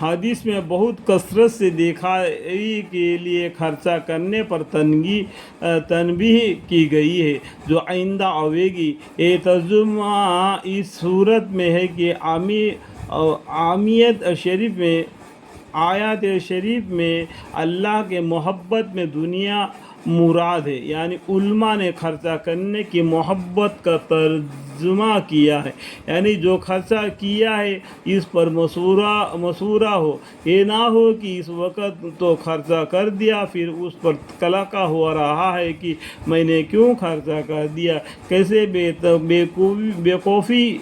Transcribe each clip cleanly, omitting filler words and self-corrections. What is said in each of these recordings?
حدیث میں بہت کثرت سے دکھائی کے لیے خرچہ کرنے پر تنبیہ کی گئی ہے جو آئندہ آئے گی۔ یہ ترجمہ اس صورت میں ہے کہ آیات شریف میں اللہ کے محبت میں دنیا مراد ہے، یعنی علماء نے خرچہ کرنے کی محبت کا ترجمہ کیا ہے، یعنی جو خرچہ کیا ہے اس پر مشورہ ہو، یہ نہ ہو کہ اس وقت تو خرچہ کر دیا پھر اس پر کلکہ ہو رہا ہے کہ میں نے کیوں خرچہ کر دیا، کیسے بے خوفی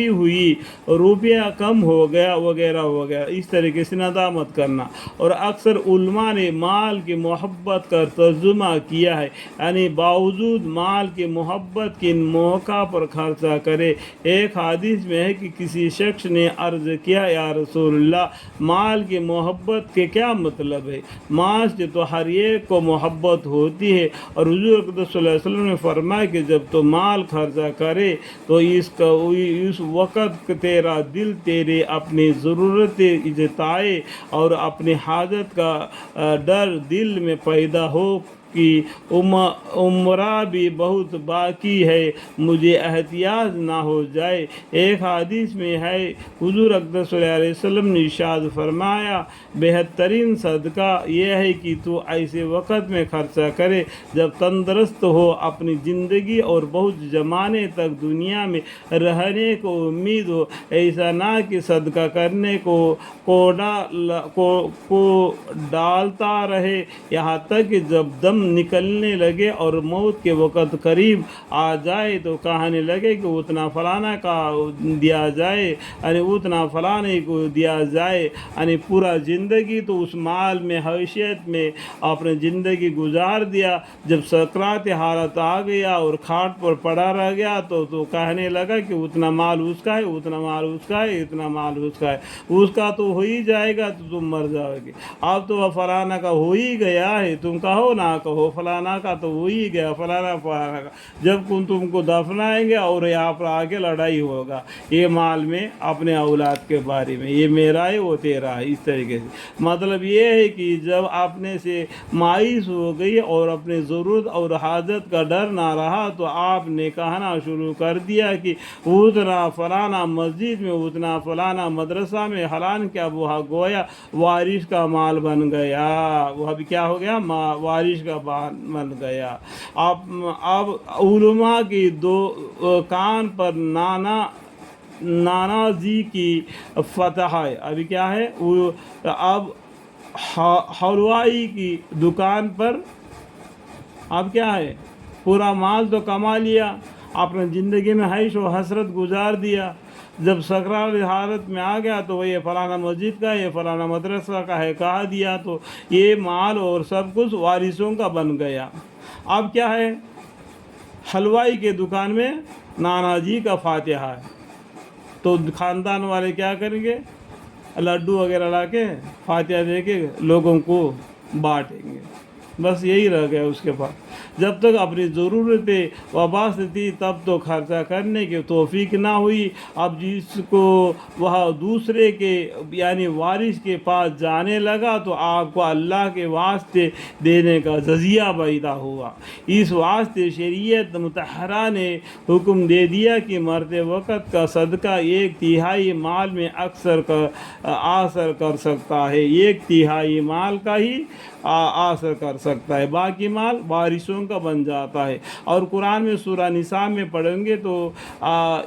ہوئی، روپیہ کم ہو گیا وغیرہ وغیرہ، اس طریقے سے ندامت کرنا۔ اور اکثر علماء نے مال کی محبت کا ترجمہ کیا ہے، یعنی باوجود مال کی محبت کے موقع پر خرچہ کرے۔ ایک حدیث میں ہے کہ کسی شخص نے عرض کیا، یا رسول اللہ، مال کی محبت کے کیا مطلب ہے؟ مال سے تو ہر ایک کو محبت ہوتی ہے، اور حضور اقدس صلی اللہ علیہ وسلم نے فرمایا کہ جب تو مال خرچہ کرے تو اس وقت تیرا دل تیرے اپنی ضرورتیں جتائے اور اپنی حاجت کا ڈر دل میں پیدا ہو کہ عمرہ بھی بہت باقی ہے، مجھے احتیاط نہ ہو جائے۔ ایک حدیث میں ہے، حضور اقدس صلی اللہ علیہ وسلم نے ارشاد فرمایا، بہترین صدقہ یہ ہے کہ تو ایسے وقت میں خرچہ کرے جب تندرست ہو، اپنی زندگی اور بہت زمانے تک دنیا میں رہنے کو امید ہو، ایسا نہ کہ صدقہ کرنے کو ڈالتا رہے یہاں تک کہ جب دم نکلنے لگے اور موت کے وقت قریب آ جائے تو کہنے لگے کہ اتنا فلانا کا دیا جائے، یعنی اتنا فلانے کو دیا جائے، یعنی پورا زندگی تو اس مال میں حیثیت میں اپنے زندگی گزار دیا، جب سکرات حالت آ گیا اور کھاٹ پر پڑا رہ گیا تو کہنے لگا کہ اتنا مال اس کا ہے، اتنا مال اس کا ہے، اتنا مال اس کا ہے، اس کا تو ہو ہی جائے گا تو تم مر جاؤ گے، اب تو فلانا کا ہو ہی گیا ہے، تم کہو نہ کہو فلانا کا تو ہو ہی گیا، فلانا کا جب تم کو دفنائیں گے اور یہاں پر آگے لڑائی ہوگا یہ مال میں اپنے اولاد کے بارے میں، یہ میرا ہے وہ تیرا ہے، اس طریقے سے۔ مطلب یہ ہے کہ جب اپنے سے مایوس ہو گئی اور اپنی ضرورت اور حاجت کا ڈر نہ رہا تو آپ نے کہنا شروع کر دیا کہ اتنا فلانا مسجد میں، اتنا فلانا مدرسہ میں، حالان کیا وہ گویا وارث کا مال بن گیا، وہ ابھی کیا ہو گیا، وارث کا بن گیا۔ اب علماء کی دو کان پر نانا جی کی فتح ہے، ابھی کیا ہے، اب حلوائی کی دکان پر اب کیا ہے، پورا مال تو کما لیا، اپنے زندگی میں عیش و حسرت گزار دیا، جب سکرات حالت میں آ گیا تو یہ فلانا مسجد کا ہے، یہ فلانا مدرسہ کا ہے کہا دیا، تو یہ مال اور سب کچھ وارثوں کا بن گیا۔ اب کیا ہے، حلوائی کے دکان میں نانا جی کا فاتحہ ہے، تو خاندان والے کیا کریں گے، لڈو وغیرہ لا کے فاتحہ دے کے لوگوں کو بانٹیں گے، بس یہی رہ گیا اس کے پاس۔ جب تک اپنی ضرورتیں وابستہ تھی تب تو خرچہ کرنے کی توفیق نہ ہوئی، اب جس کو وہ دوسرے کے یعنی وارث کے پاس جانے لگا تو آپ کو اللہ کے واسطے دینے کا جزیہ پیدا ہوا۔ اس واسطے شریعت مطہرہ نے حکم دے دیا کہ مرتے وقت کا صدقہ 1/3 مال میں اثر کر سکتا ہے، 1/3 مال کا ہی اثر کر سکتا ہے، باقی مال وارثوں کا بن جاتا ہے۔ اور قرآن میں سورہ نساء میں پڑھیں گے تو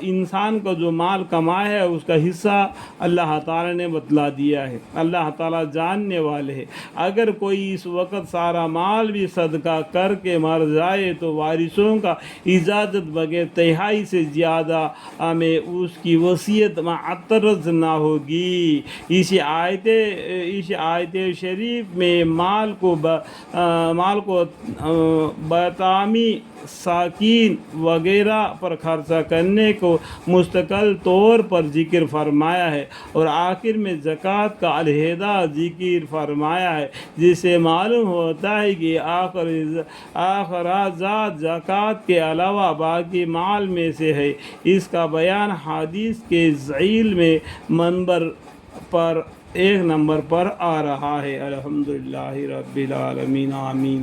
انسان کا جو مال کمایا ہے اس کا حصہ اللہ تعالیٰ نے بتلا دیا ہے، اللہ تعالیٰ جاننے والے ہیں۔ اگر کوئی اس وقت سارا مال بھی صدقہ کر کے مر جائے تو وارثوں کا اجازت بغیر 1/3 سے زیادہ میں اس کی وصیت معترض نہ ہوگی۔ اس آیت شریف میں مال مال کو بیتامی ساکین وغیرہ پر خرچہ کرنے کو مستقل طور پر ذکر فرمایا ہے، اور آخر میں زکوٰۃ کا علیحدہ ذکر فرمایا ہے، جس سے معلوم ہوتا ہے کہ اخراجات زکوٰۃ کے علاوہ باقی مال میں سے ہے۔ اس کا بیان حدیث کے ذیل میں ایک نمبر پر آ رہا ہے۔ الحمدللہ رب العالمین، آمین۔